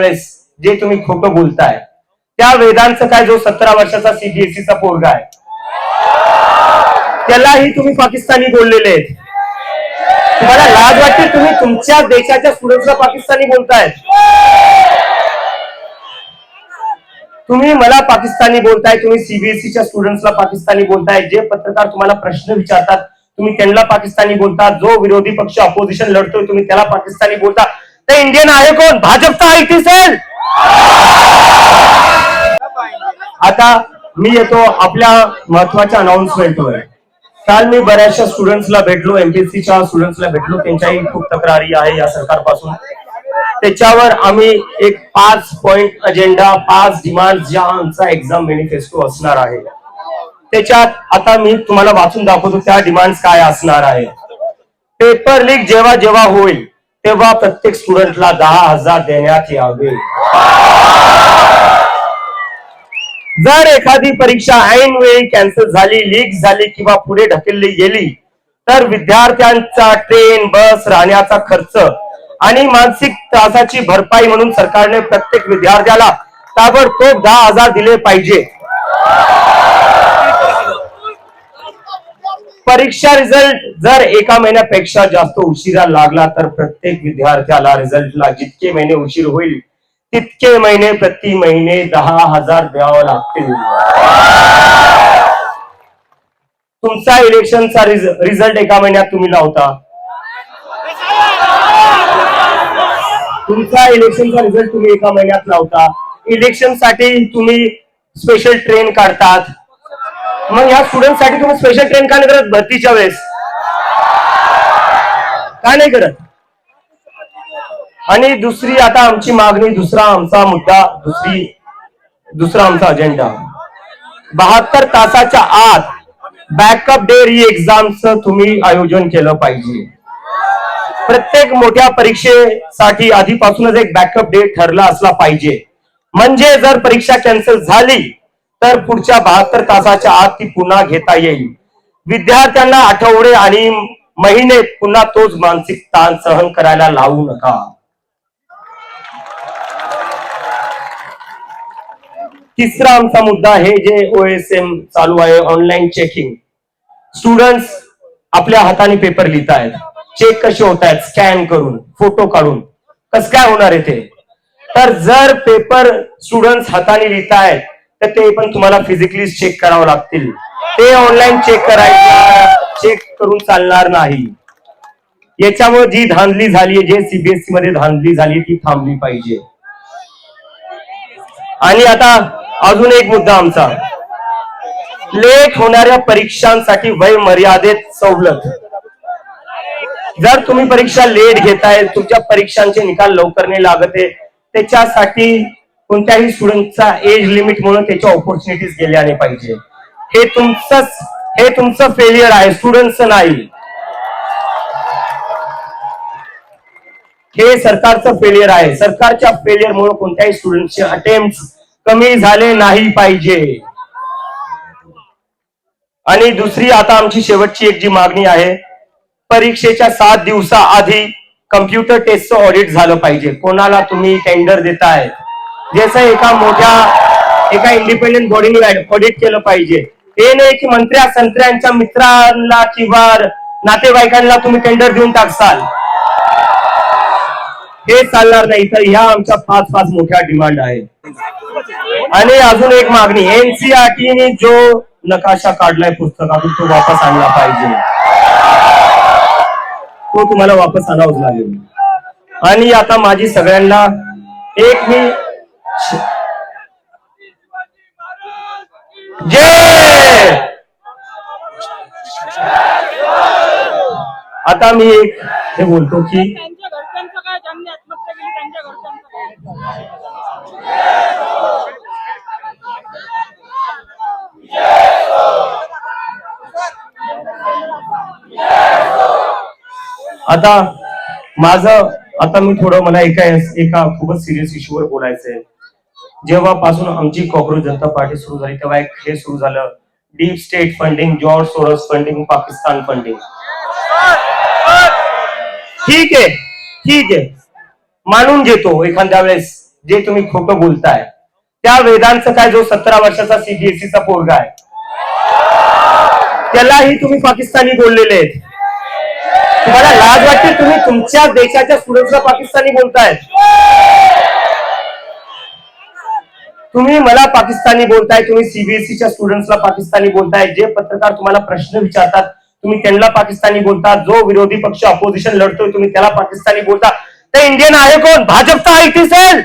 जे तुम्ही खोटं बोलताय त्या वेदांचं काय, जो 17 वर्षाचा सीबीएसईचा पोरगा आहे त्यालाही तुम्ही पाकिस्तानी बोललेले आहेत. तुम्हाला लाज वाटते? तुम्ही तुमच्या देशाच्या स्टुडंट्सला पाकिस्तानी बोलताय. तुम्ही मला पाकिस्तानी बोलताय, तुम्ही सीबीएसईच्या स्टुडंट्सला पाकिस्तानी बोलताय. जे पत्रकार तुम्हाला प्रश्न विचारतात तुम्ही त्यांना पाकिस्तानी बोलता. जो विरोधी पक्ष ऑपोजिशन लढतोय तुम्ही त्याला पाकिस्तानी बोलता. ते इंडियन आहे कोण? भाजपचा आयटी सेल. आता मी येतो आपल्या महत्वाच्या अनाउन्समेंटवर. काल मी बऱ्याचशा स्टुडंट्सला भेटलो, एमपीएससीच्या स्टुडंट्सला भेटलो. त्यांच्याही खूप तक्रारी आहे या सरकारपासून. त्याच्यावर आम्ही एक 5 पॉइंट अजेंडा, 5 डिमांड ज्या आमचा एक्झाम मॅनिफेस्टो असणार आहे त्याच्यात आता मी तुम्हाला वाचून दाखवतो त्या डिमांड्स काय असणार आहे. पेपर लीक जेव्हा जेव्हा होईल तेव्हा प्रत्येक स्टुडंटला 10,000 देण्यात यावे. जर एखादी परीक्षा ऐन वेळी कॅन्सल झाली, लीक झाली किंवा पुढे ढकलली गेली तर विद्यार्थ्यांचा ट्रेन, बस, राहण्याचा खर्च आणि मानसिक त्रासाची भरपाई म्हणून सरकारने प्रत्येक विद्यार्थ्याला ताबडतोब 10,000 दिले पाहिजे. परीक्षा रिझल्ट जर एका महिन्यापेक्षा जास्त उशिरा लागला तर प्रत्येक विद्यार्थ्याला रिझल्टला जितके महिने उशीर होईल तितके महिने प्रति महिने 10,000 द्यावं लागतील. तुमचा इलेक्शनचा रिझल्ट एका महिन्यात तुम्ही लावता. तुमचा इलेक्शनचा रिझल्ट तुम्ही एका महिन्यात लावता. इलेक्शनसाठी तुम्ही स्पेशल ट्रेन काढतात. मग या स्टुडंटसाठी तुम्ही स्पेशल ट्रेन का नाही करत भरतीच्या वेळेस? का नाही करत? आणि दुसरी आता आमची मागणी, दुसरा आमचा मुद्दा, दुसरा आमचा अजेंडा, 72 तासाच्या आत बॅकअप डे री एक्झामचं तुम्ही आयोजन केलं पाहिजे. प्रत्येक मोठ्या परीक्षेसाठी आधीपासूनच एक बॅकअप डे ठरला असला पाहिजे. म्हणजे जर परीक्षा कॅन्सल झाली तर पुढच्या 72 तासाच्या आत ती पुन्हा घेता येईल. विद्यार्थ्यांना आठवडे आणि महिने पुन्हा तोच मानसिक ताण सहन करायला लावू नका. तिसरा आमचा मुद्दा आहे जे ओएसएम चालू आहे, ऑनलाईन चेकिंग. स्टुडंट्स आपल्या हाताने पेपर लिहित आहेत. चेक कसे होत आहेत? स्कॅन करून, फोटो काढून. कसं काय होणार आहे ते? तर जर पेपर स्टुडंट्स हाताने लिहित आहेत तर ते पण तुम्हाला फिजिकली चेक करावं लागतील. ते ऑनलाईन चेक करून चालणार नाही. याच्यामुळे जी धांदली झाली, जे सीबीएसई मध्ये धांदली झाली ती थांबली पाहिजे. आणि आता अजून एक मुद्दा आमचा, लेट होणाऱ्या परीक्षांसाठी वय मर्यादेत सवलत. जर तुम्ही परीक्षा लेट घेताय, तुमच्या परीक्षांचे निकाल लवकर नाही लागत आहे, त्याच्यासाठी कोणत्याही स्टुडंटचा एज लिमिट म्हणून त्याच्या ऑपॉर्च्युनिटीज गेल्या नाही पाहिजे. हे तुमचं फेलियर आहे, स्टुडंटचं नाही. हे सरकारचं फेलियर आहे. सरकारच्या फेलियर मुळे कोणत्याही स्टुडंटचे अटेम्प्ट कमी झाले नाही पाहिजे. आणि दुसरी आता आमची शेवटची एक जी मागणी आहे, परीक्षेच्या 7 दिवसाआधी कम्प्युटर टेस्टचं ऑडिट झालं पाहिजे. कोणाला तुम्ही टेंडर देताय जसं एका इंडिपेंडेंट बॉडीने ऑडिट केलं पाहिजे. हे नाही की संत्र्यांच्या मित्रांना किंवा नातेवाईकांना तुम्ही टेंडर देऊन टाकसाल. हे चालणार नाही. तर ह्या आमच्या 5 मोठ्या डिमांड आहेत. आणि अजून एक मागणी, एनसीईआरटीने जो नकाशा काढलाय पुस्तकातून तो वापस आणला पाहिजे. तो तुम्हाला वापस आणावाच लागेल. आणि आता माझी सगळ्यांना एक मी जय, आता मी एक हे बोलतो की आता मी थोडं मला एका खूपच सिरियस इश्यूवर बोलायचंय. जेव्हापासून आमची कॉक्रोच जनता पार्टी सुरू झाली तेव्हा एक हे सुरू झालं, deep state funding, George Soros funding, Pakistan funding. ठीक आहे, मानून घेतो एखाद्या वेळेस जे तुम्ही खोटं बोलताय त्या वेदांचं काय, जो 17 वर्षाचा सीबीएसईचा पोरगा आहे त्यालाही तुम्ही पाकिस्तानी बोललेले आहेत. तुम्हाला लाज वाटते? तुम्ही तुमच्या देशाच्या स्टुडंट्सला पाकिस्तानी बोलताय. तुम्ही मला पाकिस्तानी बोलताय, तुम्ही सीबीएसईच्या स्टुडंट्सला पाकिस्तानी बोलताय. जे पत्रकार तुम्हाला प्रश्न विचारतात तुम्ही त्यांना पाकिस्तानी बोलता. जो विरोधी पक्ष अपोजिशन लढतोय तुम्ही त्याला पाकिस्तानी बोलता. ते इंडियन आहे कोण? भाजपचा आयटी सेल.